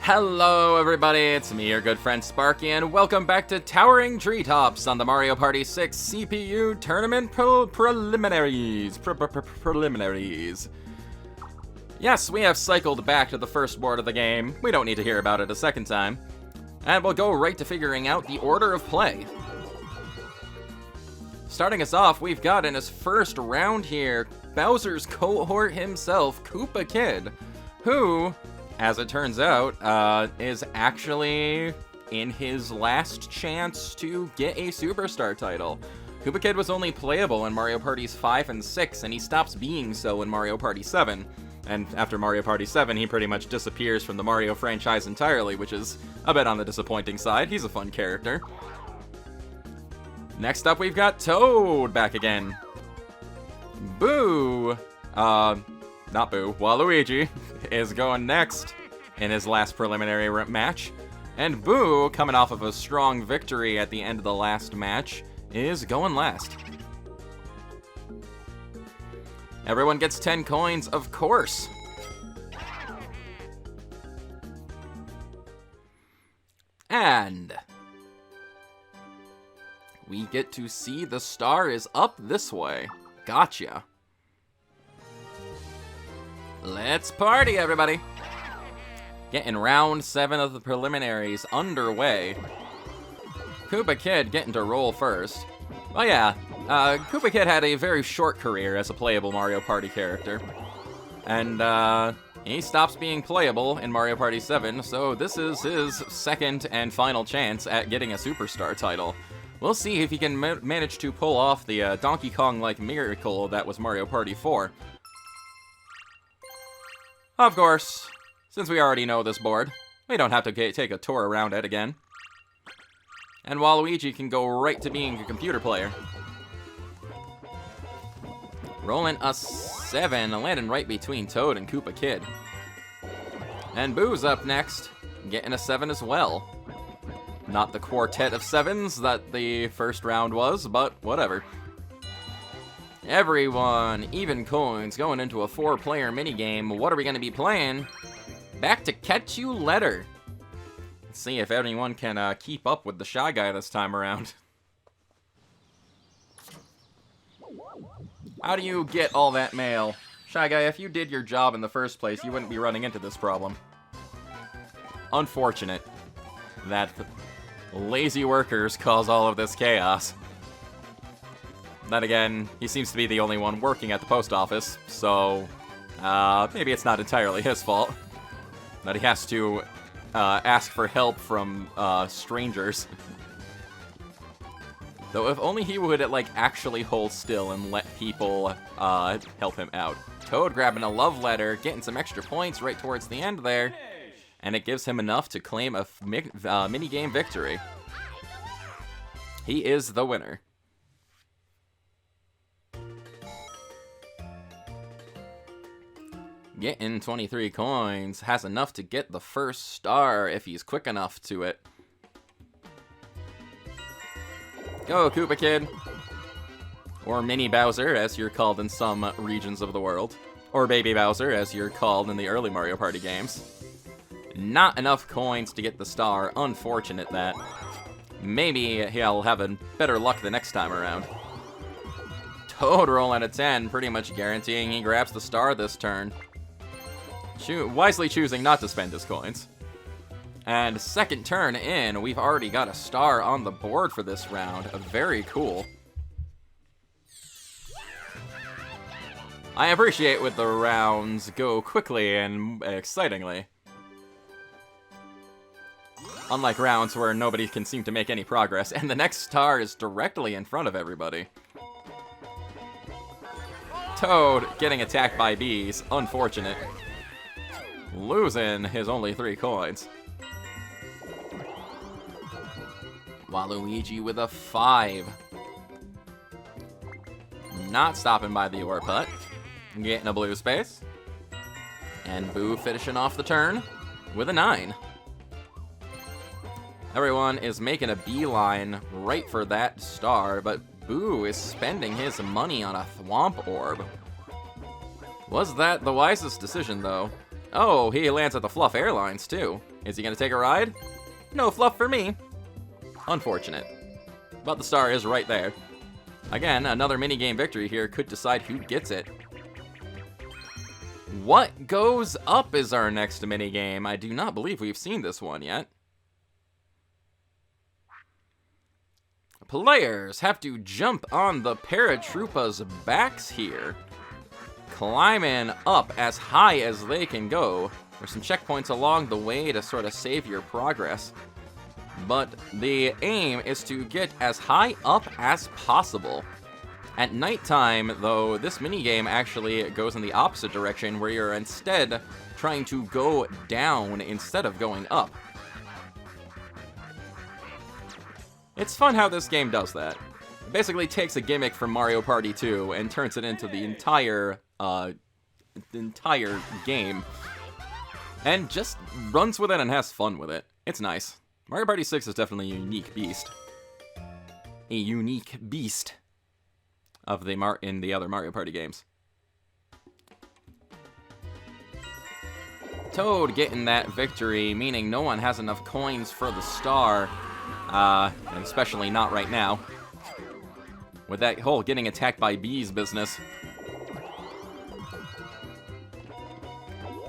Hello everybody, it's me, your good friend Sparky, and welcome back to Towering Treetops on the Mario Party 6 CPU Tournament Preliminaries. Preliminaries. Yes, we have cycled back to the first board of the game. We don't need to hear about it a second time. And we'll go right to figuring out the order of play. Starting us off, we've got in his first round here, Bowser's cohort himself, Koopa Kid, who, as it turns out, is actually in his last chance to get a Superstar title. Koopa Kid was only playable in Mario Parties 5 and 6, and he stops being so in Mario Party 7. And after Mario Party 7, he pretty much disappears from the Mario franchise entirely, which is a bit on the disappointing side. He's a fun character. Next up, we've got Toad back again. Boo! Not Boo, Waluigi is going next in his last preliminary match. And Boo, coming off of a strong victory at the end of the last match, is going last. Everyone gets 10 coins, of course. And we get to see the star is up this way. Gotcha. Let's party, everybody! Getting round 7 of the preliminaries underway. Koopa Kid getting to roll first. Oh yeah, Koopa Kid had a very short career as a playable Mario Party character. And, he stops being playable in Mario Party 7, so this is his second and final chance at getting a Superstar title. We'll see if he can manage to pull off the Donkey Kong-like miracle that was Mario Party 4. Of course, since we already know this board, we don't have to take a tour around it again. And Waluigi can go right to being a computer player. Rolling a 7, landing right between Toad and Koopa Kid. And Boo's up next, getting a 7 as well. Not the quartet of 7s that the first round was, but whatever. Everyone, even coins, going into a 4-player minigame. What are we going to be playing? Back to Catch You Letter. Let's see if anyone can keep up with the Shy Guy this time around. How do you get all that mail? Shy Guy, if you did your job in the first place, you wouldn't be running into this problem. Unfortunate that lazy workers cause all of this chaos. Then again, he seems to be the only one working at the post office, so maybe it's not entirely his fault that he has to ask for help from strangers. Though if only he would, like, actually hold still and let people help him out. Toad grabbing a love letter, getting some extra points right towards the end there, and it gives him enough to claim a minigame victory. He is the winner. Getting 23 coins, has enough to get the first star if he's quick enough to it. Go, Koopa Kid. Or Mini Bowser, as you're called in some regions of the world. Or Baby Bowser, as you're called in the early Mario Party games. Not enough coins to get the star. Unfortunate that. Maybe he'll have a better luck the next time around. Toad rolling a 10, pretty much guaranteeing he grabs the star this turn. Wisely choosing not to spend his coins. And second turn in, we've already got a star on the board for this round. Very cool. I appreciate when the rounds go quickly and excitingly. Unlike rounds where nobody can seem to make any progress, and the next star is directly in front of everybody. Toad getting attacked by bees. Unfortunate. Losing his only 3 coins. Waluigi with a 5. Not stopping by the ore putt. Getting a blue space. And Boo finishing off the turn with a 9. Everyone is making a beeline right for that star, but Boo is spending his money on a Thwomp Orb. Was that the wisest decision, though? Oh, he lands at the Fluff Airlines, too. Is he gonna take a ride? No fluff for me. Unfortunate. But the star is right there. Again, another minigame victory here could decide who gets it. What Goes Up is our next minigame. I do not believe we've seen this one yet. Players have to jump on the paratroopas' backs here, climbing up as high as they can go. There's some checkpoints along the way to sort of save your progress, but the aim is to get as high up as possible. At nighttime, though, this minigame actually goes in the opposite direction, where you're instead trying to go down instead of going up. It's fun how this game does that. It basically takes a gimmick from Mario Party 2 and turns it into the entire game, and just runs with it and has fun with it. It's nice. Mario Party 6 is definitely a unique beast. A unique beast of in the other Mario Party games. Toad getting that victory, meaning no one has enough coins for the star. And especially not right now. With that whole getting attacked by bees business.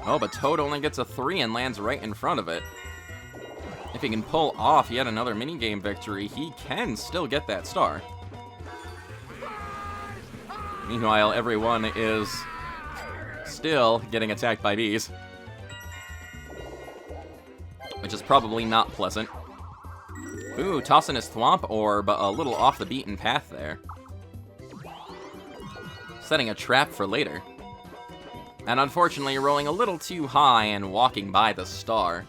Oh, but Toad only gets a 3 and lands right in front of it. If he can pull off yet another minigame victory, he can still get that star. Meanwhile, everyone is still getting attacked by bees. Which is probably not pleasant. Ooh, tossing his Thwomp Orb a little off the beaten path there. Setting a trap for later. And unfortunately rolling a little too high and walking by the star.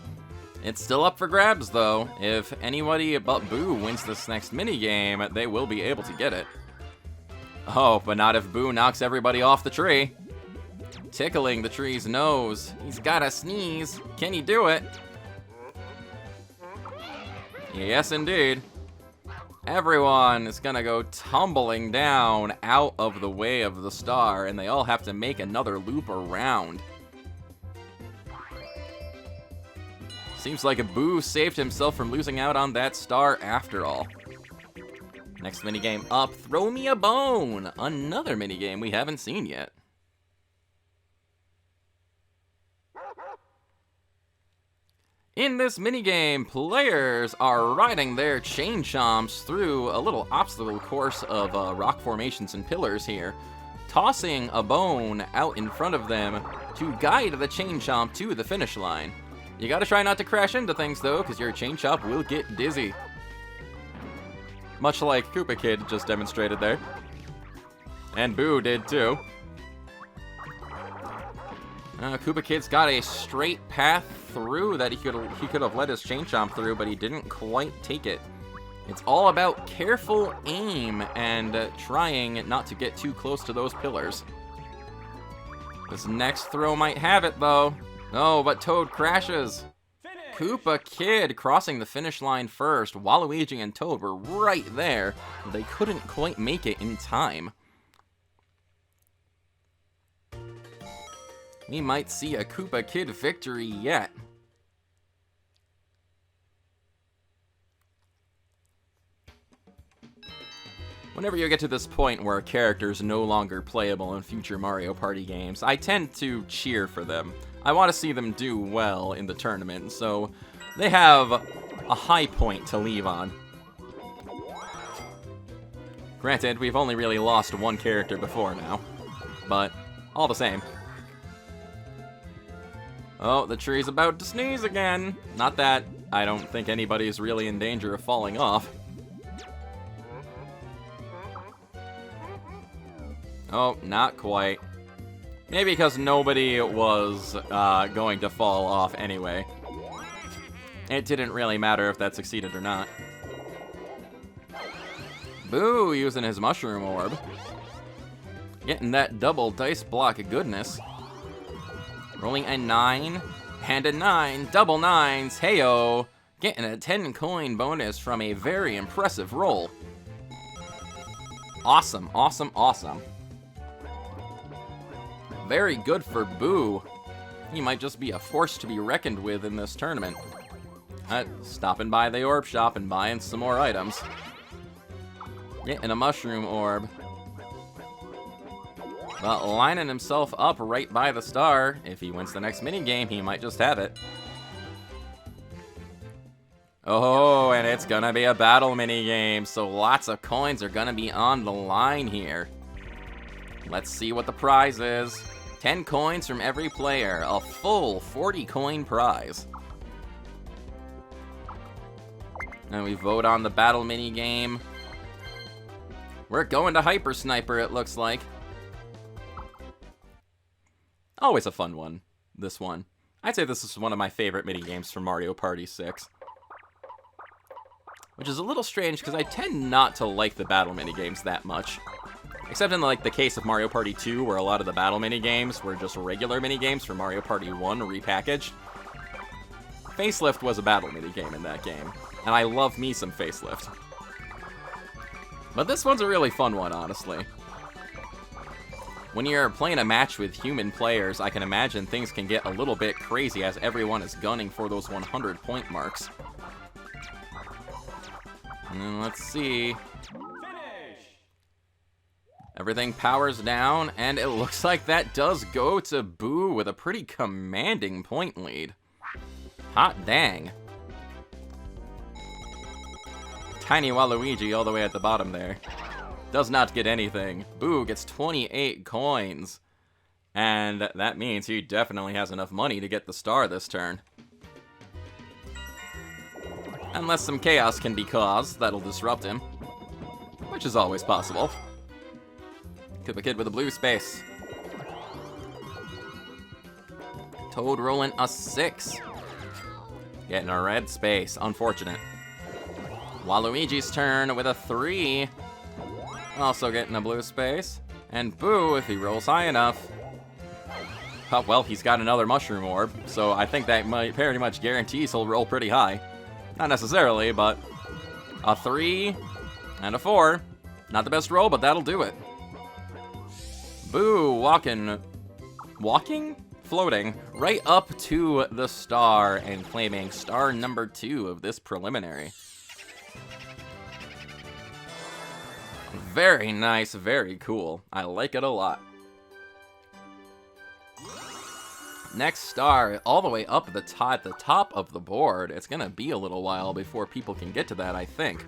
It's still up for grabs though. If anybody but Boo wins this next minigame, they will be able to get it. Oh, but not if Boo knocks everybody off the tree. Tickling the tree's nose. He's gotta sneeze. Can he do it? Yes, indeed. Everyone is gonna go tumbling down out of the way of the star, and they all have to make another loop around. Seems like a Boo saved himself from losing out on that star after all. Next minigame up, Throw Me a Bone! Another minigame we haven't seen yet. In this minigame, players are riding their chain chomps through a little obstacle course of rock formations and pillars here, tossing a bone out in front of them to guide the chain chomp to the finish line. You gotta try not to crash into things though, because your chain chomp will get dizzy. Much like Koopa Kid just demonstrated there. And Boo did too. Koopa Kid's got a straight path through that he could have let his chain chomp through, but he didn't quite take it. It's all about careful aim and trying not to get too close to those pillars. This next throw might have it though. No, but Toad crashes. Koopa Kid crossing the finish line first. Waluigi and Toad were right there. They couldn't quite make it in time. We might see a Koopa Kid victory yet. Whenever you get to this point where a character is no longer playable in future Mario Party games, I tend to cheer for them. I want to see them do well in the tournament, so they have a high point to leave on. Granted, we've only really lost one character before now, but all the same. Oh, the tree's about to sneeze again. Not that I don't think anybody's really in danger of falling off. Oh, not quite. Maybe because nobody was going to fall off anyway. It didn't really matter if that succeeded or not. Boo using his mushroom orb. Getting that double dice block of goodness. Rolling a 9 and a 9, double 9s, heyo! Getting a 10 coin bonus from a very impressive roll. Awesome, awesome, awesome. Very good for Boo. He might just be a force to be reckoned with in this tournament. Stopping by the orb shop and buying some more items. Getting a mushroom orb. But lining himself up right by the star. If he wins the next minigame, he might just have it. Oh, and it's gonna be a battle minigame, so lots of coins are gonna be on the line here. Let's see what the prize is. 10 coins from every player, a full 40 coin prize. And we vote on the battle minigame. We're going to Hyper Sniper, it looks like. Always a fun one, this one. I'd say this is one of my favorite minigames from Mario Party 6. Which is a little strange, because I tend not to like the battle minigames that much. Except in like the case of Mario Party 2, where a lot of the battle minigames were just regular minigames from Mario Party 1 repackaged. Facelift was a battle minigame in that game, and I love me some Facelift. But this one's a really fun one, honestly. When you're playing a match with human players, I can imagine things can get a little bit crazy as everyone is gunning for those 100 point marks. And let's see. Everything powers down, and it looks like that does go to Boo with a pretty commanding point lead. Hot dang. Tiny Waluigi all the way at the bottom there. Does not get anything. Boo gets 28 coins. And that means he definitely has enough money to get the star this turn. Unless some chaos can be caused, that'll disrupt him. Which is always possible. Koopa Kid with a blue space. Toad rolling a 6. Getting a red space. Unfortunate. Waluigi's turn with a 3. Also getting a blue space. And Boo, if he rolls high enough. Oh, well, he's got another mushroom orb, so I think that might pretty much guarantees he'll roll pretty high. Not necessarily, but a 3 and a 4. Not the best roll, but that'll do it. Boo floating right up to the star and claiming star number 2 of this preliminary. Very nice, very cool. I like it a lot. Next star, all the way up at the top of the board. It's gonna be a little while before people can get to that, I think.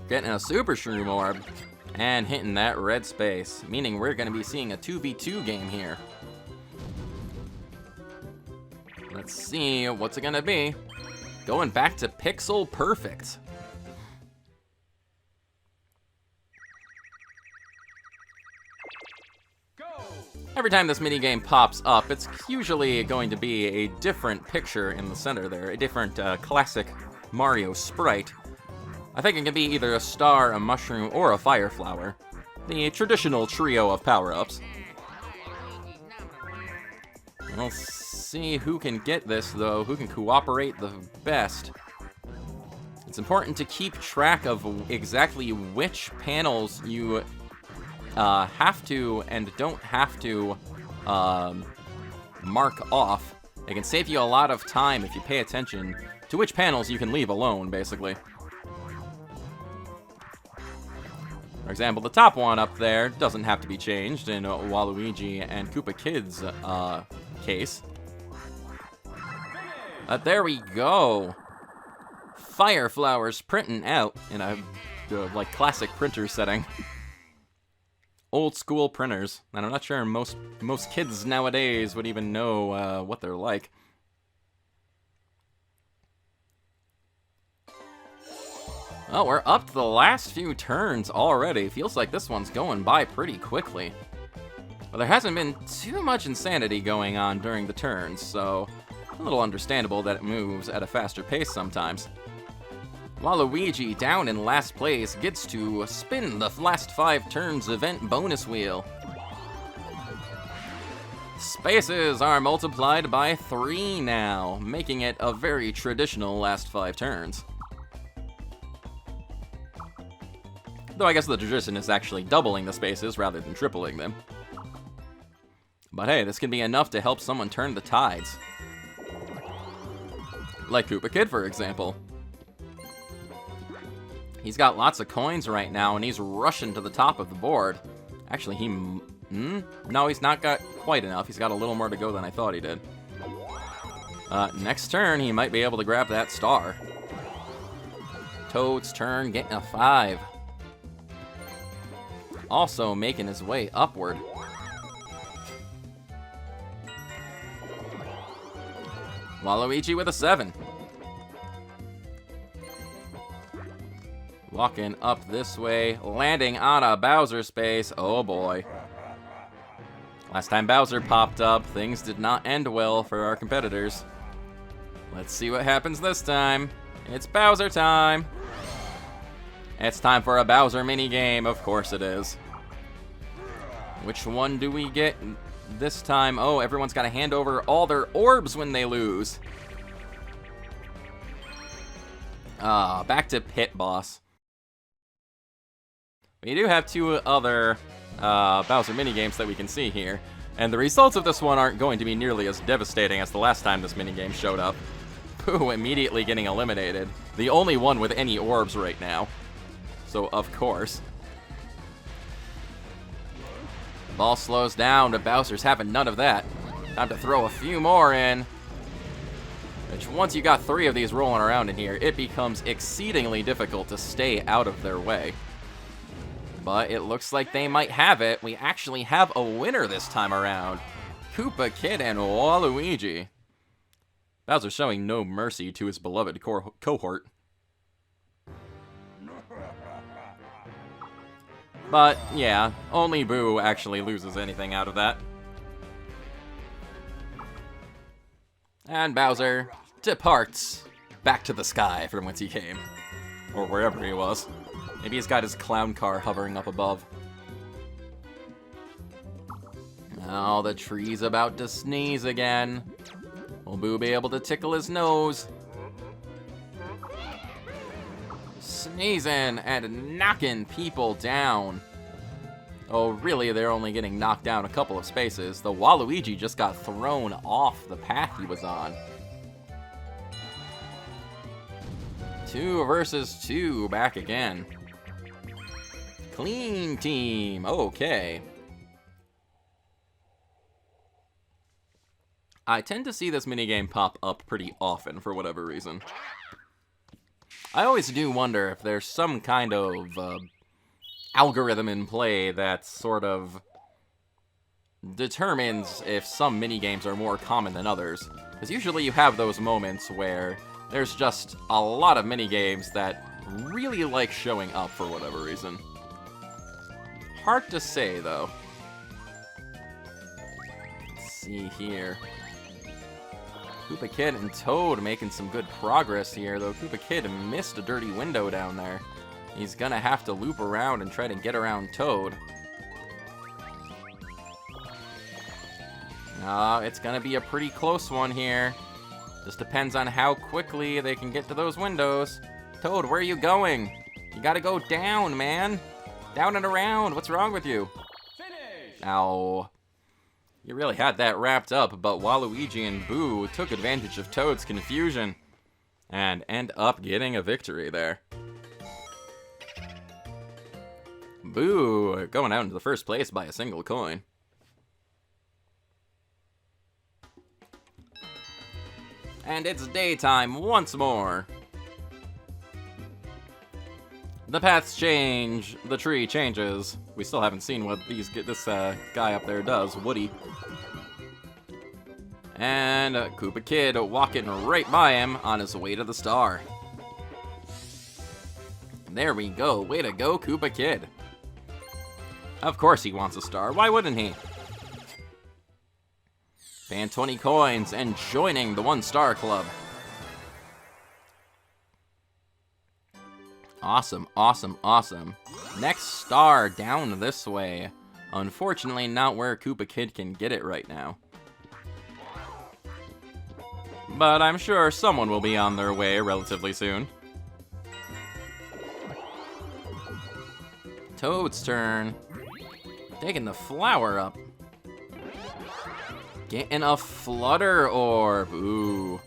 Getting a Super Shroom Orb and hitting that red space, meaning we're gonna be seeing a 2v2 game here. Let's see, what's it gonna be? Going back to Pixel Perfect. Every time this minigame pops up, it's usually going to be a different picture in the center there, a different classic Mario sprite. I think it can be either a star, a mushroom, or a fire flower. The traditional trio of power-ups. We'll see who can get this, though, who can cooperate the best. It's important to keep track of exactly which panels you have to and don't have to mark off. It can save you a lot of time if you pay attention to which panels you can leave alone, basically. For example, the top one up there doesn't have to be changed in Waluigi and Koopa Kid's case. There we go. Fire flowers printing out in a like classic printer setting. Old school printers, and I'm not sure most kids nowadays would even know what they're like. Oh, we're up to the last few turns already. Feels like this one's going by pretty quickly. But there hasn't been too much insanity going on during the turns, so a little understandable that it moves at a faster pace sometimes. Waluigi, down in last place, gets to spin the last 5 turns event bonus wheel. Spaces are multiplied by 3 now, making it a very traditional last 5 turns. Though I guess the tradition is actually doubling the spaces rather than tripling them. But hey, this can be enough to help someone turn the tides. Like Koopa Kid, for example. He's got lots of coins right now, and he's rushing to the top of the board. Actually, no, he's not got quite enough. He's got a little more to go than I thought he did. Next turn, he might be able to grab that star. Toad's turn, getting a 5. Also making his way upward. Waluigi with a 7. Walking up this way, landing on a Bowser space. Oh boy. Last time Bowser popped up, things did not end well for our competitors. Let's see what happens this time. It's Bowser time. It's time for a Bowser minigame, of course it is. Which one do we get this time? Oh, everyone's got to hand over all their orbs when they lose. Back to Pit Boss. We do have 2 other Bowser minigames that we can see here, and the results of this one aren't going to be nearly as devastating as the last time this minigame showed up. Pooh immediately getting eliminated. The only one with any orbs right now. So, of course. Ball slows down, but Bowser's having none of that. Time to throw a few more in. Which, once you got 3 of these rolling around in here, it becomes exceedingly difficult to stay out of their way. But it looks like they might have it. We actually have a winner this time around. Koopa Kid and Waluigi. Bowser showing no mercy to his beloved cohort. But, yeah, only Boo actually loses anything out of that. And Bowser departs back to the sky from whence he came. Or wherever he was. Maybe he's got his clown car hovering up above. Now the tree's about to sneeze again. Will Boo be able to tickle his nose? Sneezing and knocking people down. Oh, really, they're only getting knocked down a couple of spaces. The Waluigi just got thrown off the path he was on. 2 versus 2, back again. Clean team, okay. I tend to see this minigame pop up pretty often for whatever reason. I always do wonder if there's some kind of algorithm in play that sort of determines if some minigames are more common than others. Because usually you have those moments where there's just a lot of minigames that really like showing up for whatever reason. Hard to say, though. Let's see here. Koopa Kid and Toad making some good progress here, though Koopa Kid missed a dirty window down there. He's gonna have to loop around and try to get around Toad. It's gonna be a pretty close one here. Just depends on how quickly they can get to those windows. Toad, where are you going? You gotta go down, man. Down and around. What's wrong with you? Finish! Ow. You really had that wrapped up, but Waluigi and Boo took advantage of Toad's confusion and end up getting a victory there. Boo going out into the first place by a single coin. And it's daytime once more. The paths change, the tree changes. We still haven't seen what this guy up there does, Woody. And Koopa Kid walking right by him on his way to the star. There we go, way to go, Koopa Kid. Of course he wants a star, why wouldn't he? Paying 20 coins and joining the 1-star club. Awesome, awesome, awesome. Next star down this way. Unfortunately, not where Koopa Kid can get it right now. But I'm sure someone will be on their way relatively soon. Toad's turn. Taking the flower up. Getting a Flutter Orb. Ooh.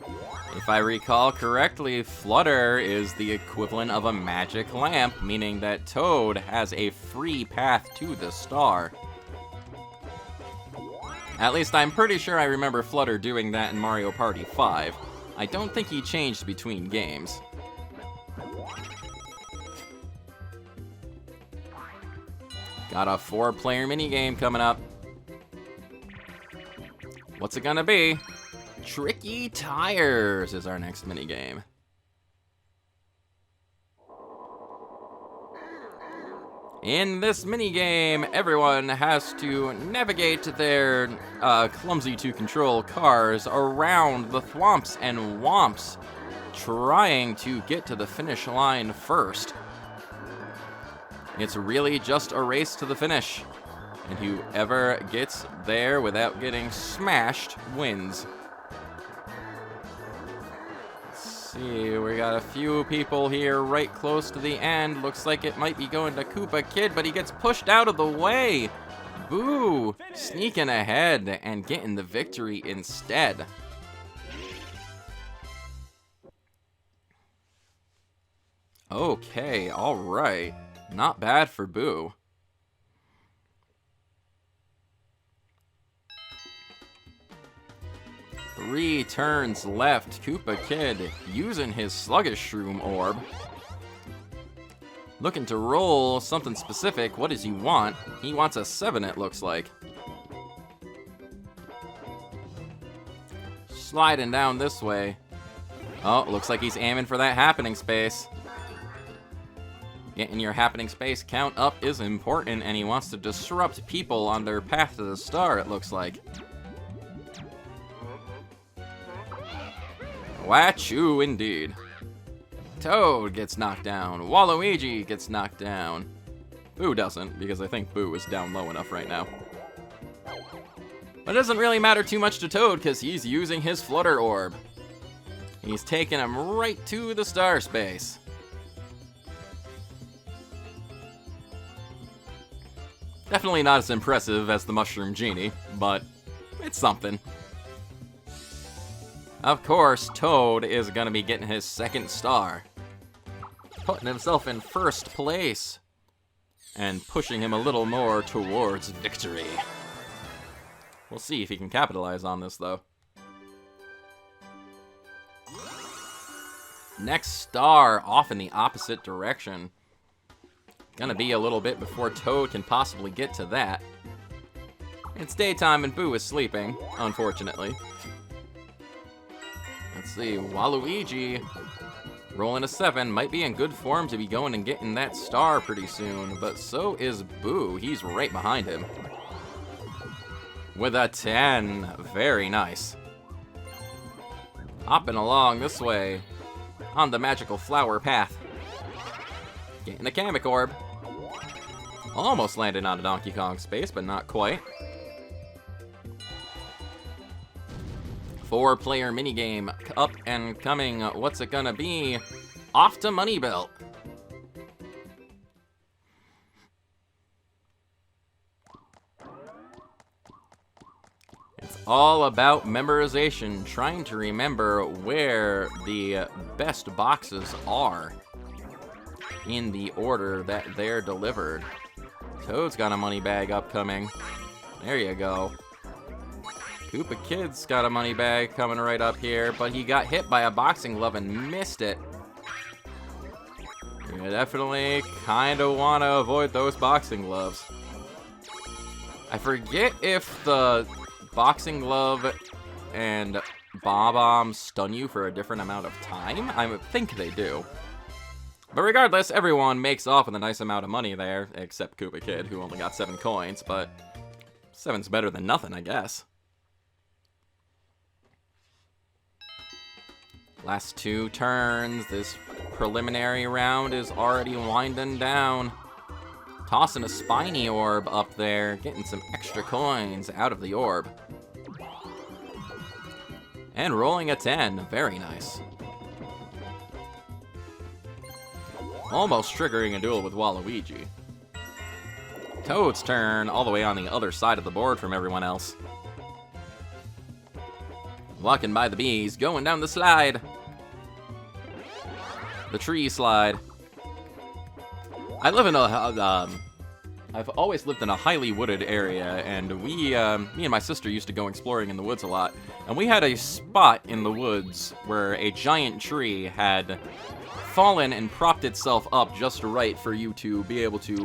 If I recall correctly, Flutter is the equivalent of a magic lamp, meaning that Toad has a free path to the star. At least I'm pretty sure I remember Flutter doing that in Mario Party 5. I don't think he changed between games. Got a 4-player minigame coming up. What's it gonna be? Tricky Tires is our next minigame. In this minigame, everyone has to navigate their clumsy-to-control cars around the thwomps and womps, trying to get to the finish line first. It's really just a race to the finish, and whoever gets there without getting smashed wins. See, we got a few people here right close to the end. Looks like it might be going to Koopa Kid, but he gets pushed out of the way. Boo! Sneaking ahead and getting the victory instead. Okay, alright. Not bad for Boo. Three turns left. Koopa Kid using his Sluggish Shroom Orb. Looking to roll something specific. What does he want? He wants a 7, it looks like. Sliding down this way. Oh, looks like he's aiming for that happening space. Getting your happening space count up is important, and he wants to disrupt people on their path to the star, it looks like. Wachoo indeed. Toad gets knocked down. Waluigi gets knocked down. Boo doesn't, because I think Boo is down low enough right now. But it doesn't really matter too much to Toad, because he's using his Flutter Orb. He's taking him right to the star space. Definitely not as impressive as the Mushroom Genie, but it's something. Of course, Toad is going to be getting his 2nd star. Putting himself in 1st place. And pushing him a little more towards victory. We'll see if he can capitalize on this, though. Next star, off in the opposite direction. Gonna be a little bit before Toad can possibly get to that. It's daytime and Boo is sleeping, unfortunately. Let's see, Waluigi, rolling a 7, might be in good form to be going and getting that star pretty soon, but so is Boo. He's right behind him. With a 10, very nice. Hopping along this way, on the magical flower path. Getting a Kamek Orb. Almost landed on a Donkey Kong space, but not quite. 4-player minigame up and coming. What's it gonna be? Off to Money Belt. It's all about memorization, trying to remember where the best boxes are in the order that they're delivered. Toad's got a money bag upcoming. There you go. Koopa Kid's got a money bag coming right up here, but he got hit by a boxing glove and missed it. You definitely kind of want to avoid those boxing gloves. I forget if the boxing glove and Bomb stun you for a different amount of time. I think they do. But regardless, everyone makes off with a nice amount of money there, except Koopa Kid, who only got 7 coins, but 7's better than nothing, I guess. Last 2 turns. This preliminary round is already winding down. Tossing a Spiny Orb up there, getting some extra coins out of the orb. And rolling a 10. Very nice. Almost triggering a duel with Waluigi. Toad's turn, all the way on the other side of the board from everyone else. Walking by the bees, going down the slide. The tree slide. I live in a, I've always lived in a highly wooded area, and me and my sister used to go exploring in the woods a lot. And we had a spot in the woods where a giant tree had fallen and propped itself up just right for you to be able to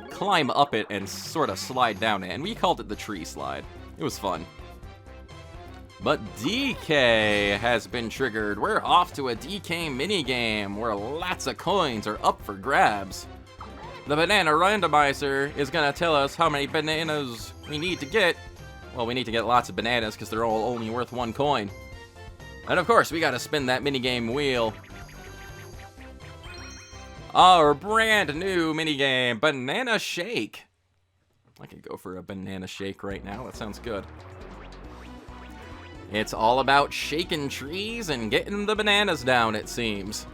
climb up it and sort of slide down it. And we called it the tree slide. It was fun. But DK has been triggered. We're off to a DK minigame where lots of coins are up for grabs. The banana randomizer is going to tell us how many bananas we need to get. Well, we need to get lots of bananas because they're all only worth 1 coin. And of course, we got to spin that minigame wheel. Our brand new minigame, Banana Shake. I could go for a banana shake right now. That sounds good. It's all about shaking trees and getting the bananas down, it seems.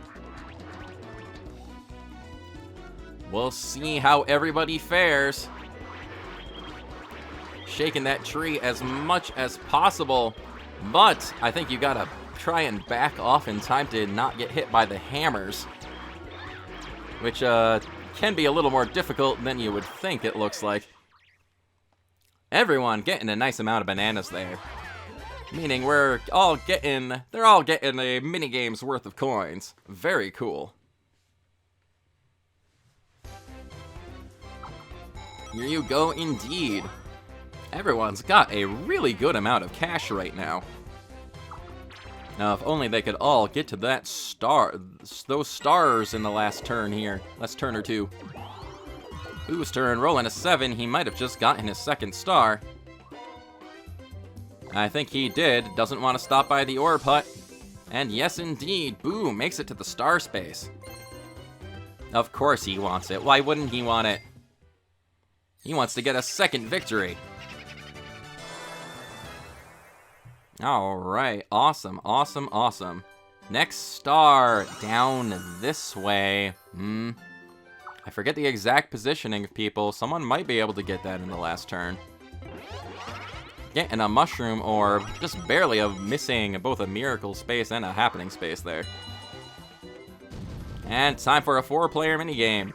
We'll see how everybody fares. Shaking that tree as much as possible. But I think you gotta try and back off in time to not get hit by the hammers. Which can be a little more difficult than you would think, it looks like. Everyone getting a nice amount of bananas there. Meaning they're all getting a minigame's worth of coins. Very cool. Here you go, indeed. Everyone's got a really good amount of cash right now. Now, if only they could all get to that those stars in the last turn here. Last turn or two. Boo's turn, rolling a 7. He might have just gotten his 2nd star. I think he did. Doesn't want to stop by the ore putt. And yes, indeed, Boo makes it to the star space. Of course he wants it. Why wouldn't he want it? He wants to get a 2nd victory. Alright, awesome, awesome, awesome. Next star, down this way. I forget the exact positioning of people. Someone might be able to get that in the last turn. Getting a mushroom orb, just barely missing both a miracle space and a happening space there. And time for a 4-player minigame.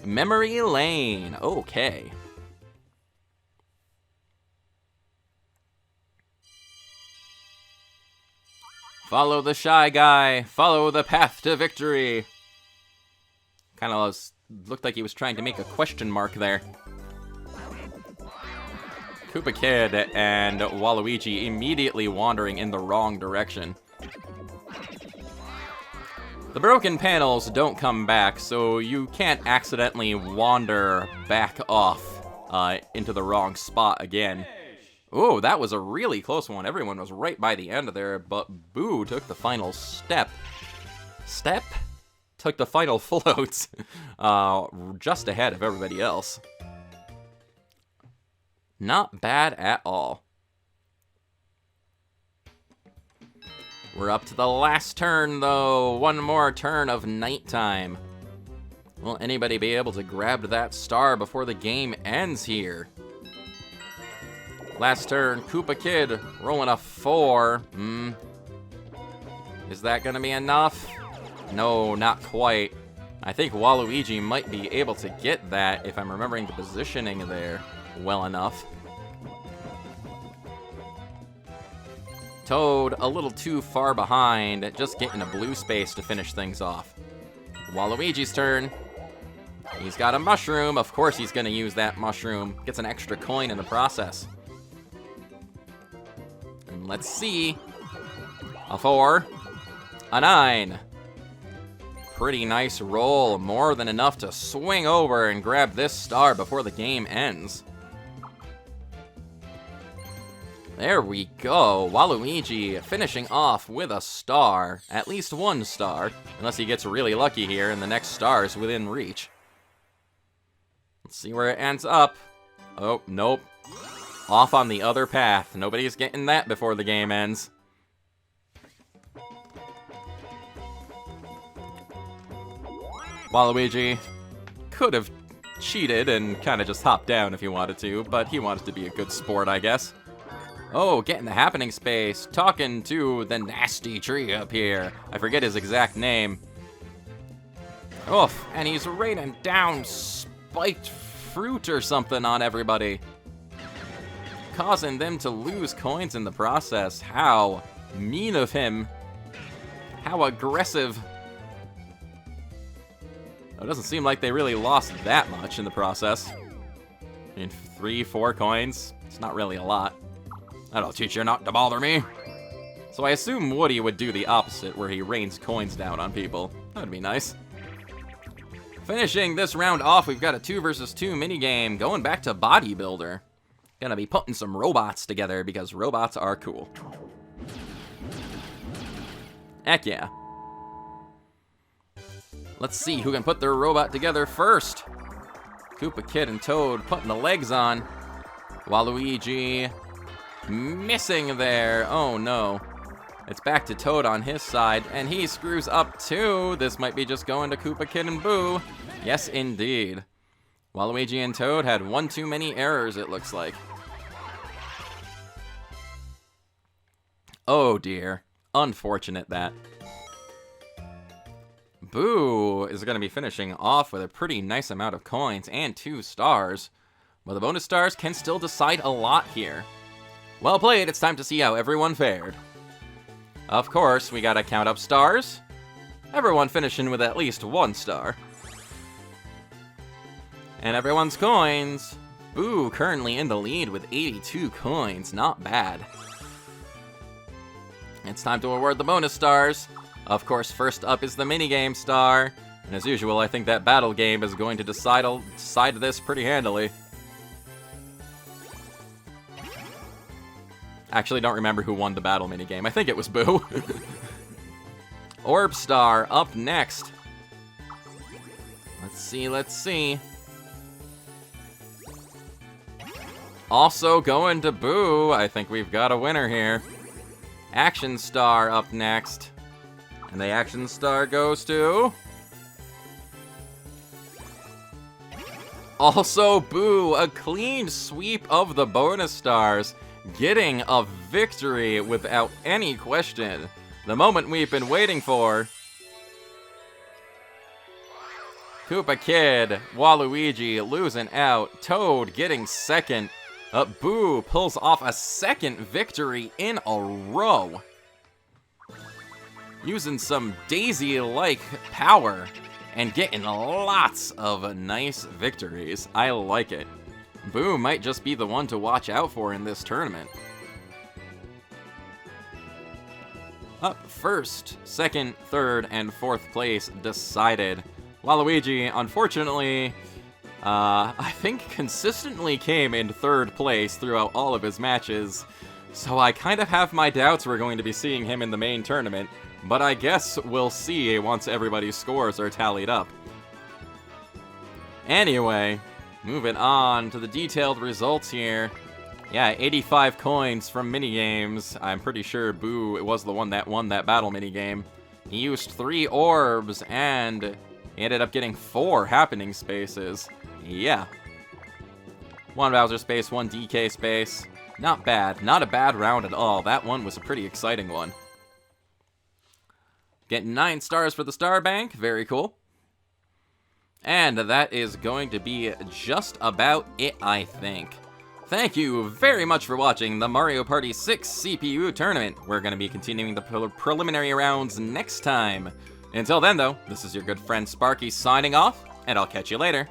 Memory Lane, okay. Follow the shy guy, follow the path to victory. Kind of looked like he was trying to make a question mark there. Koopa Kid and Waluigi immediately wandering in the wrong direction. The broken panels don't come back, so you can't accidentally wander back off into the wrong spot again. Oh, that was a really close one. Everyone was right by the end of there, but Boo took the final step. Took the final float just ahead of everybody else. Not bad at all. We're up to the last turn, though. One more turn of nighttime. Will anybody be able to grab that star before the game ends here? Last turn, Koopa Kid rolling a 4. Is that going to be enough? No, not quite. I think Waluigi might be able to get that if I'm remembering the positioning there well enough. Toad a little too far behind, just getting a blue space to finish things off. Waluigi's turn. He's got a mushroom. Of course he's going to use that mushroom. Gets an extra coin in the process. And let's see. A 4. A 9. Pretty nice roll. More than enough to swing over and grab this star before the game ends. There we go. Waluigi finishing off with a star. At least 1 star. Unless he gets really lucky here and the next star is within reach. Let's see where it ends up. Oh, nope. Off on the other path. Nobody's getting that before the game ends. Waluigi could have cheated and kind of just hopped down if he wanted to, but he wanted to be a good sport, I guess. Oh, get in the happening space. Talking to the nasty tree up here. I forget his exact name. Oof, and he's raining down spiked fruit or something on everybody, causing them to lose coins in the process. How mean of him. How aggressive. It doesn't seem like they really lost that much in the process. I mean, 3, 4 coins. It's not really a lot. That'll teach you not to bother me. So I assume Woody would do the opposite, where he rains coins down on people. That'd be nice. Finishing this round off, we've got a 2 versus 2 minigame, going back to bodybuilder. Gonna be putting some robots together, because robots are cool. Heck yeah. Let's see who can put their robot together first. Koopa Kid and Toad putting the legs on. Waluigi missing there. Oh no. It's back to Toad on his side, and he screws up too. This might be just going to Koopa Kid and Boo. Yes, indeed. Waluigi and Toad had one too many errors, it looks like. Oh dear. Unfortunate that. Boo is going to be finishing off with a pretty nice amount of coins and 2 stars. But the bonus stars can still decide a lot here. Well played, it's time to see how everyone fared. Of course, we gotta count up stars. Everyone finishing with at least 1 star. And everyone's coins. Boo currently in the lead with 82 coins, not bad. It's time to award the bonus stars. Of course, first up is the minigame star. And as usual, I think that battle game is going to decide this pretty handily. Actually, don't remember who won the battle minigame. I think it was Boo. Orb Star up next. Let's see. Also going to Boo. I think we've got a winner here. Action Star up next. And the Action Star goes to... also Boo, a clean sweep of the bonus stars. Getting a victory without any question. The moment we've been waiting for. Koopa Kid, Waluigi losing out. Toad getting second. Boo pulls off a second victory in a row. Using some Daisy-like power and getting lots of nice victories. I like it. Boo might just be the one to watch out for in this tournament. Up first, second, third, and fourth place decided. Waluigi, unfortunately, I think consistently came in third place throughout all of his matches, so I kind of have my doubts we're going to be seeing him in the main tournament, but I guess we'll see once everybody's scores are tallied up. Anyway, moving on to the detailed results here. Yeah, 85 coins from minigames. I'm pretty sure Boo was the one that won that battle minigame. He used 3 orbs, and he ended up getting 4 happening spaces. Yeah. 1 Bowser space, 1 DK space. Not bad. Not a bad round at all. That one was a pretty exciting one. Getting 9 stars for the Star Bank. Very cool. And that is going to be just about it, I think. Thank you very much for watching the Mario Party 6 CPU tournament. We're going to be continuing the preliminary rounds next time. Until then, though, this is your good friend Sparky signing off, and I'll catch you later.